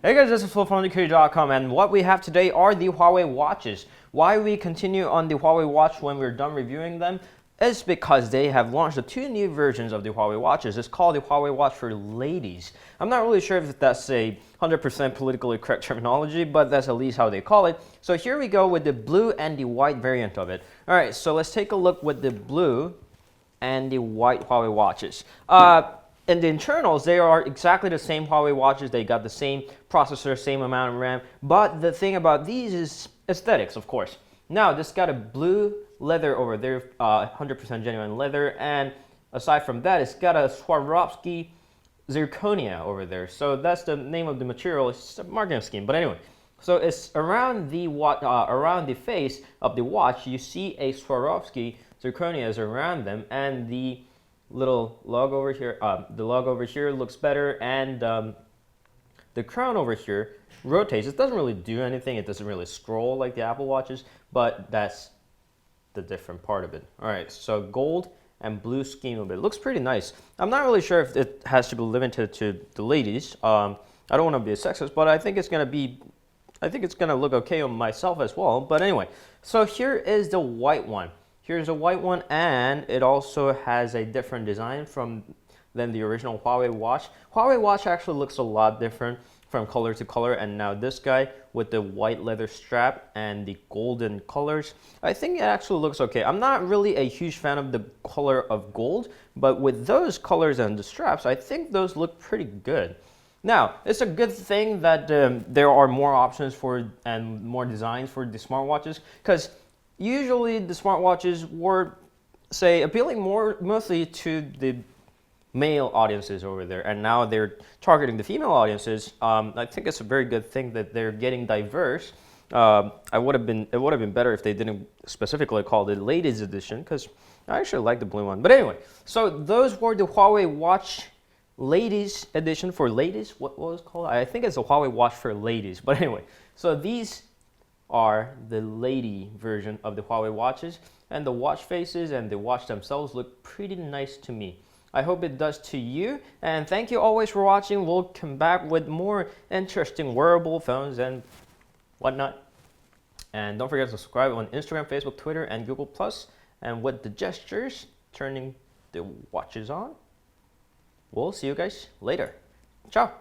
Hey guys, this is Phil from TheCurious.com, and what we have today are the Huawei watches. Why we continue on the Huawei watch when we're done reviewing them is because they have launched the two new versions of the Huawei watches. It's called the Huawei watch for ladies. I'm not really sure if that's a 100% politically correct terminology, but that's at least how they call it. So here we go with the blue and the white variant of it. All right, so let's take a look with the blue and the white Huawei watches. In the internals, they are exactly the same Huawei watches. They got the same processor, same amount of RAM. But the thing about these is aesthetics, of course. Now, this got a blue leather over there, 100% genuine leather. And aside from that, it's got a Swarovski zirconia over there. So that's the name of the material. It's a marketing scheme. But anyway, so it's around the face of the watch, you see a Swarovski zirconia is around them, and the little log over here, looks better, and the crown over here rotates. It doesn't really do anything. It doesn't really scroll like the Apple watches, but that's the different part of it. All right, so gold and blue scheme of it. It looks pretty nice. I'm not really sure if it has to be limited to the ladies. I don't want to be a sexist, but I think it's gonna look okay on myself as well. But anyway, so here is the white one. Here's a white one, and it also has a different design than the original Huawei watch. Huawei watch actually looks a lot different from color to color, and now this guy with the white leather strap and the golden colors, I think it actually looks okay. I'm not really a huge fan of the color of gold, but with those colors and the straps, I think those look pretty good. Now, it's a good thing that there are more options and more designs for the smartwatches, because usually the smartwatches were, say, appealing mostly to the male audiences over there, and now they're targeting the female audiences. I think it's a very good thing that they're getting diverse. It would have been better if they didn't specifically call it ladies edition, because I actually like the blue one. But anyway, so those were the Huawei watch ladies edition for ladies. What was it called? I think it's a Huawei watch for ladies. But anyway, so these are the lady version of the Huawei watches, and the watch faces and the watch themselves look pretty nice to me. I hope it does to you, and thank you always for watching. We'll come back with more interesting wearable phones and whatnot. And don't forget to subscribe on Instagram, Facebook, Twitter, and Google+. And with the gestures, turning the watches on. We'll see you guys later. Ciao.